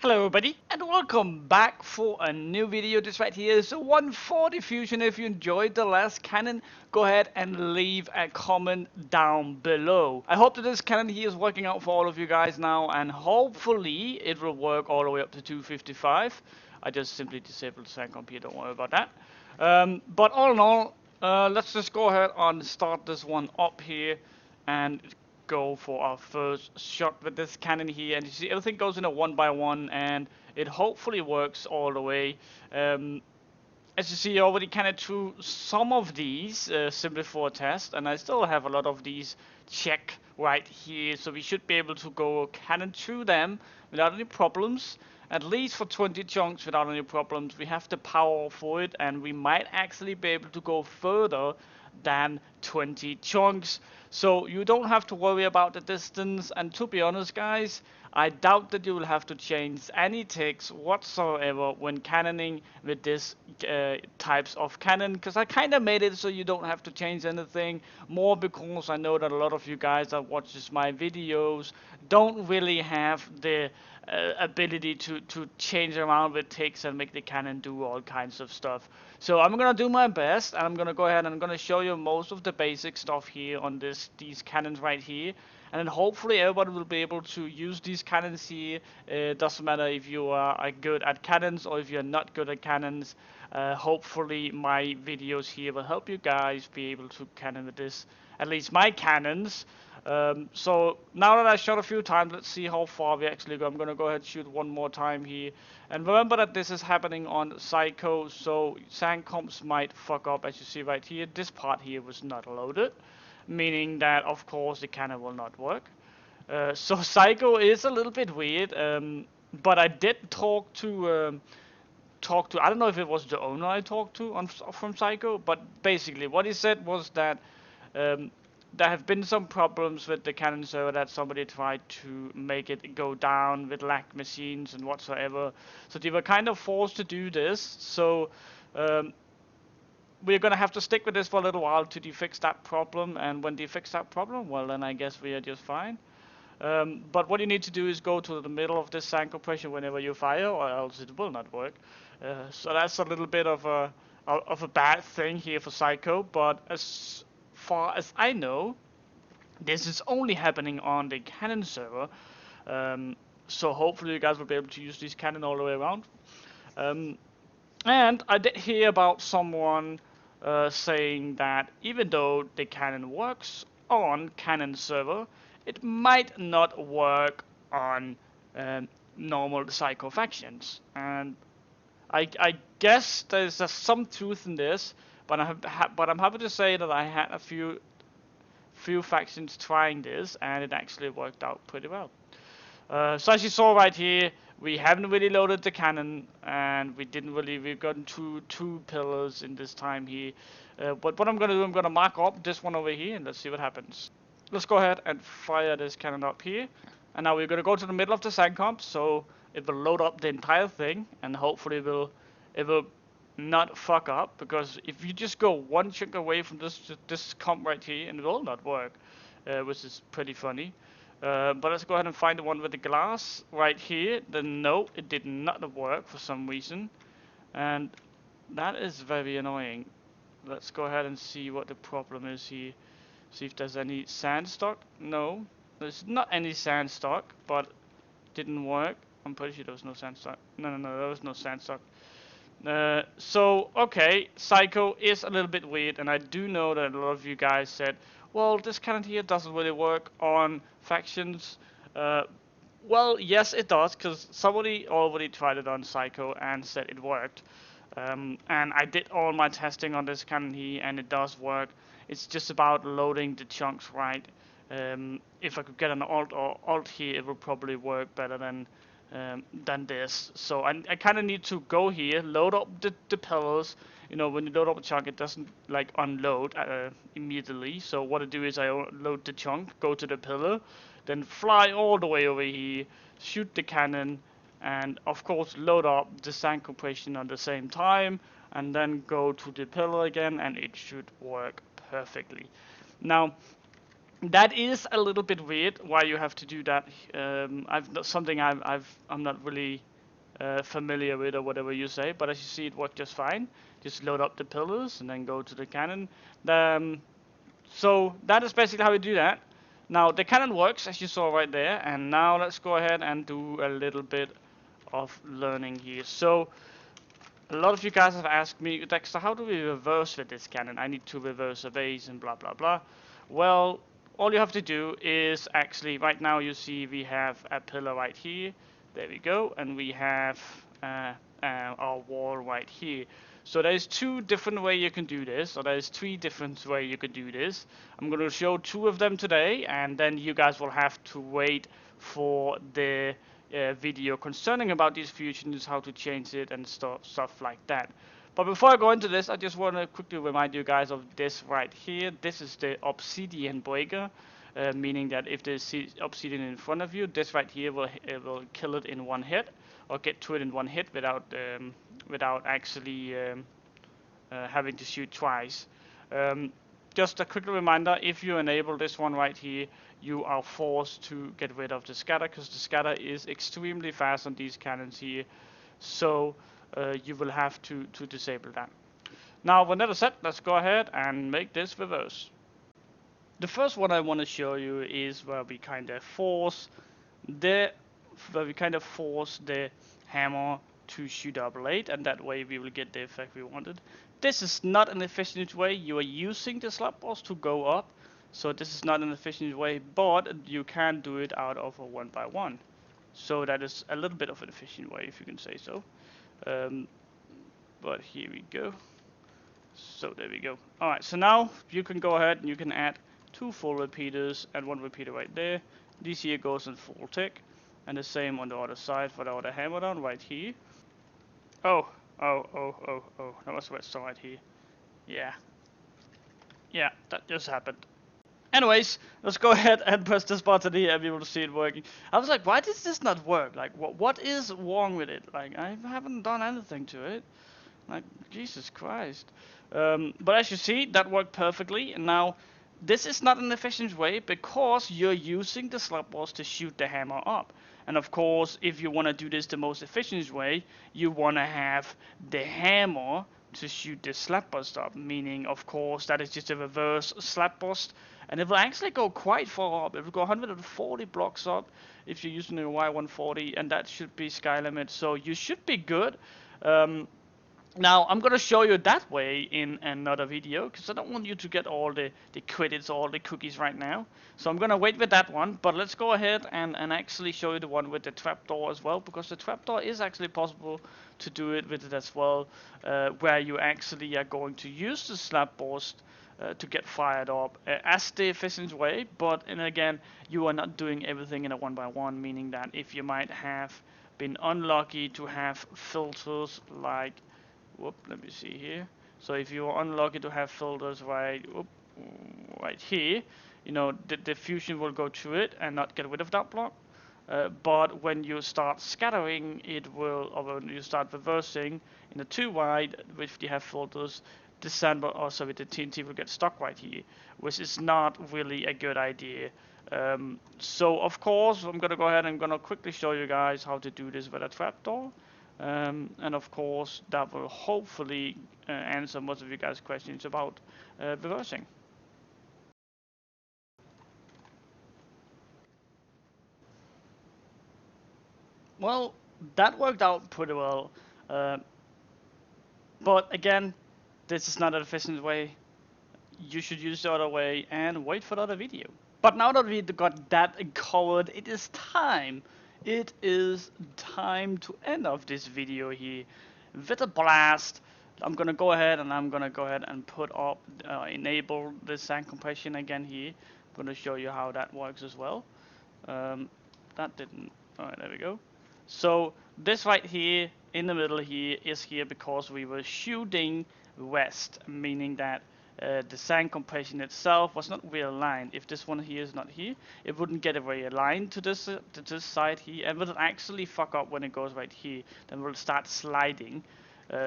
Hello everybody and welcome back for a new video. This right here is a 140 Fusion. If you enjoyed the last cannon, go ahead and leave a comment down below. I hope that this cannon here is working out for all of you guys now, and hopefully it will work all the way up to 255. I just simply disabled the sound comp here, don't worry about that. But all in all, let's just go ahead and start this one up here and go for our first shot with this cannon here. And you see everything goes in a 1x1 and it hopefully works all the way. As you see, I already cannoned through some of these simply for a test, and I still have a lot of these check right here, so we should be able to go cannon through them without any problems, at least for 20 chunks without any problems. We have the power for it, and we might actually be able to go further than 20 chunks, so you don't have to worry about the distance. And to be honest guys, I doubt that you will have to change any ticks whatsoever when cannoning with this types of cannon, because I kind of made it so you don't have to change anything more, because I know that a lot of you guys that watches my videos don't really have the ability to change around with ticks and make the cannon do all kinds of stuff. So I'm gonna do my best, and I'm gonna go ahead and I'm gonna show you most of the basic stuff here on these cannons right here, and then hopefully everybody will be able to use these cannons here. It doesn't matter if you are good at cannons or if you're not good at cannons. Hopefully my videos here will help you guys be able to cannon with this, at least my cannons. So now that I shot a few times, let's see how far we actually go. I'm gonna go ahead and shoot one more time here, and remember that this is happening on Psycho, so sand comps might fuck up. As you see right here, this part here was not loaded, meaning that of course the cannon will not work. So Psycho is a little bit weird, but I did talk to I don't know if it was the owner I talked to from Psycho, but basically what he said was that there have been some problems with the Canon server, that somebody tried to make it go down with lag machines and whatsoever. So they were kind of forced to do this. So we're gonna have to stick with this for a little while till they fix that problem. And when they fix that problem, well, then I guess we are just fine. But what you need to do is go to the middle of this sand compression whenever you fire, or else it will not work. So that's a little bit of a bad thing here for Psycho. But as far as I know, this is only happening on the Canon server, so hopefully you guys will be able to use this cannon all the way around. And I did hear about someone saying that even though the cannon works on Canon server, it might not work on normal Psycho factions. And I guess there's some truth in this, but I'm happy to say that I had a few factions trying this, and it actually worked out pretty well. So as you saw right here, we haven't really loaded the cannon, and we've gotten two pillars in this time here. But what I'm gonna do, I'm gonna mark up this one over here, and let's see what happens. Let's go ahead and fire this cannon up here, and now we're gonna go to the middle of the sand comp, so it will load up the entire thing, and hopefully it will not fuck up, because if you just go one chunk away from this comp right here, and it will not work, which is pretty funny. But let's go ahead and find the one with the glass right here. Then no, it did not work for some reason, and that is very annoying. Let's go ahead and see what the problem is here. See if there's any sand stock. No, there's not any sand stock, but it didn't work. I'm pretty sure there was no sand stock. No, there was no sand stock. So, okay, Psycho is a little bit weird, and I do know that a lot of you guys said, well, this cannon here doesn't really work on factions. Well, yes, it does, because somebody already tried it on Psycho and said it worked. And I did all my testing on this cannon here, and it does work. It's just about loading the chunks right. If I could get an alt here, it would probably work better than this. So I kind of need to go here, load up the pillars. You know, when you load up a chunk, it doesn't like unload immediately. So what I do is I load the chunk, go to the pillar, then fly all the way over here, shoot the cannon, and of course load up the sand compression at the same time, and then go to the pillar again, and it should work perfectly. Now, that is a little bit weird why you have to do that. I'm not really familiar with, or whatever you say. But as you see, it worked just fine. Just load up the pillars and then go to the cannon. So that is basically how you do that. Now the cannon works as you saw right there, and now let's go ahead and do a little bit of learning here. So a lot of you guys have asked me, Dexter, how do we reverse with this cannon? I need to reverse a base and blah blah blah. Well, all you have to do is actually, right now you see we have a pillar right here. There we go, and we have our wall right here. So there's two different ways you can do this, or there's three different ways you could do this. I'm going to show two of them today, and then you guys will have to wait for the video concerning about these fusions, how to change it, and stuff like that. But before I go into this, I just want to quickly remind you guys of this right here. This is the obsidian breaker, meaning that if there's obsidian in front of you, this right here will kill it in one hit, or get to it in one hit without actually having to shoot twice. Just a quick reminder, if you enable this one right here, you are forced to get rid of the scatter, because the scatter is extremely fast on these cannons here. So you will have to disable that. Now when that is set, let's go ahead and make this reverse. The first one I want to show you is where we kind of force the hammer to shoot our blade, and that way we will get the effect we wanted. This is not an efficient way. You are using the slab boss to go up, so this is not an efficient way, but you can do it out of a 1x1. So that is a little bit of an efficient way, if you can say so. But here we go. So there we go. Alright, so now you can go ahead and you can add 2 full repeaters and 1 repeater right there. This here goes in full tick, and the same on the other side for the other hammer down right here. Oh, that was redstone right here. Yeah, that just happened. Anyways, let's go ahead and press this button here and be able to see it working. I was like, why does this not work? Like, what is wrong with it? Like, I haven't done anything to it. Like, Jesus Christ. But as you see, that worked perfectly. And now, this is not an efficient way because you're using the slab boss to shoot the hammer up. And of course, if you want to do this the most efficient way, you want to have the hammer to shoot the slab burst up. Meaning, of course, that is just a reverse slab burst. And it will actually go quite far up. It will go 140 blocks up if you're using a Y140, and that should be sky limit. So you should be good. Now, I'm going to show you that way in another video, because I don't want you to get all the credits, all the cookies right now. So I'm going to wait with that one, but let's go ahead and actually show you the one with the trapdoor as well, because the trapdoor is actually possible to do it with it as well, where you actually are going to use the slab burst to get fired up as the efficient way, but and again, you are not doing everything in a 1x1, meaning that if you might have been unlucky to have filters like let me see here. So if you are unlucky to have filters right here, you know, the fusion will go through it and not get rid of that block. But when you start scattering, it will, or when you start reversing in the 2 wide, if you have filters, the sandbar, also with the TNT will get stuck right here, which is not really a good idea. So of course, I'm gonna go ahead and I'm gonna quickly show you guys how to do this with a trapdoor. And of course that will hopefully answer most of you guys' questions about reversing. Well, that worked out pretty well, but again, this is not an efficient way. You should use the other way and wait for the other video. But now that we got that covered, it is time to end off this video here with a blast. I'm gonna go ahead and put up, enable the sand compression again here. I'm gonna show you how that works as well. That didn't, alright, there we go. So this right here in the middle here is here because we were shooting west, meaning that the sand compression itself was not realigned. If this one here is not here, it wouldn't get realigned to this side here, and will actually fuck up when it goes right here. Then we'll start sliding.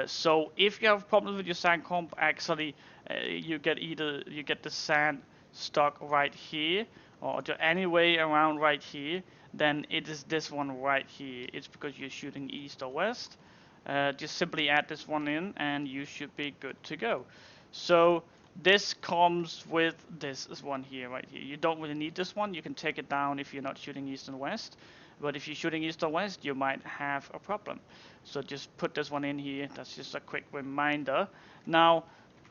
So if you have problems with your sand comp, actually you get the sand stuck right here, or any way around right here, then it is this one right here. It's because you're shooting east or west. Just simply add this one in and you should be good to go. So this comes with this one here, right here. You don't really need this one. You can take it down if you're not shooting east and west. But if you're shooting east or west, you might have a problem. So just put this one in here. That's just a quick reminder. Now,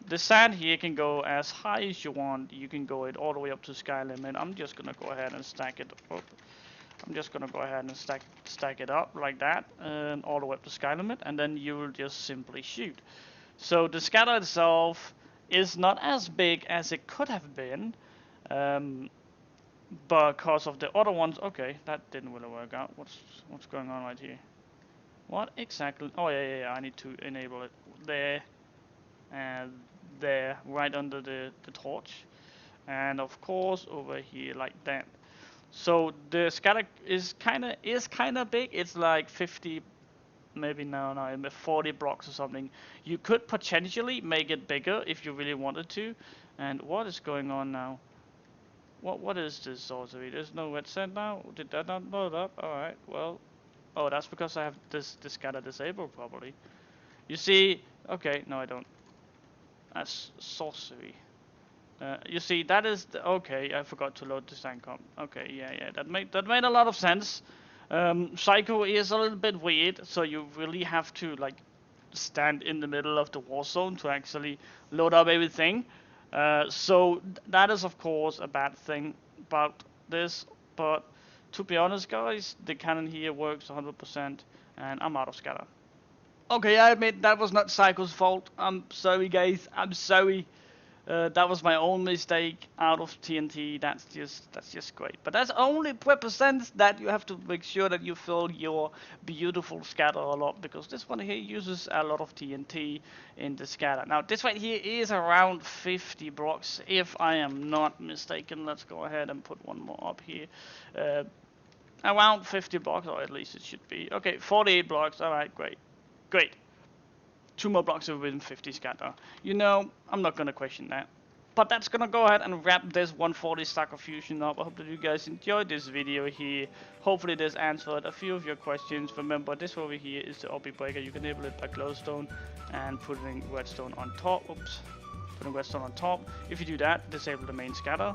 the sand here can go as high as you want. You can go it all the way up to sky limit. I'm just gonna go ahead and stack it up. I'm just gonna go ahead and stack it up like that, and all the way up to sky limit, and then you will just simply shoot. So the scatter itself is not as big as it could have been, because of the other ones. Okay, that didn't really work out. What's going on right here? What exactly? Oh yeah. I need to enable it there and there, right under the torch, and of course over here like that. So the scatter is kind of big. It's like 50, maybe no, 40 blocks or something. You could potentially make it bigger if you really wanted to. And what is going on now? What is this sorcery? There's no red sand now. Did that not load up? All right. Well, oh, that's because I have this scatter disabled probably. You see? Okay, no, I don't. That's sorcery. You see, that is okay. I forgot to load the sand comp. Okay, yeah, that made a lot of sense. Psycho is a little bit weird, so you really have to like stand in the middle of the war zone to actually load up everything. So that is of course a bad thing about this. But to be honest, guys, the cannon here works 100%, and I'm out of scatter. Okay, I admit that was not Psycho's fault. I'm sorry, guys. I'm sorry. That was my own mistake out of TNT. That's just great. But that only represents that you have to make sure that you fill your beautiful scatter a lot, because this one here uses a lot of TNT in the scatter. Now this right here is around 50 blocks, if I am not mistaken. Let's go ahead and put one more up here. Around 50 blocks, or at least it should be. Okay, 48 blocks. All right, great. 2 more blocks within 50 scatter. You know, I'm not gonna question that. But that's gonna go ahead and wrap this 140 stack of fusion up. I hope that you guys enjoyed this video here. Hopefully this answered a few of your questions. Remember, this over here is the obby breaker. You can enable it by glowstone and putting redstone on top. Oops, putting redstone on top. If you do that, disable the main scatter.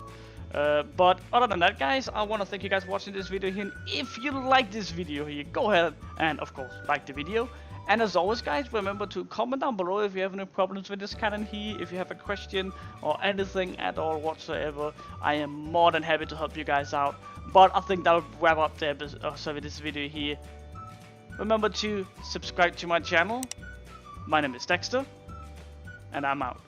But other than that, guys, I want to thank you guys for watching this video here. And if you like this video here, go ahead and of course like the video. And as always, guys, remember to comment down below if you have any problems with this cannon here, if you have a question or anything at all whatsoever. I am more than happy to help you guys out. But I think that will wrap up this video here. Remember to subscribe to my channel. My name is Dexter, and I'm out.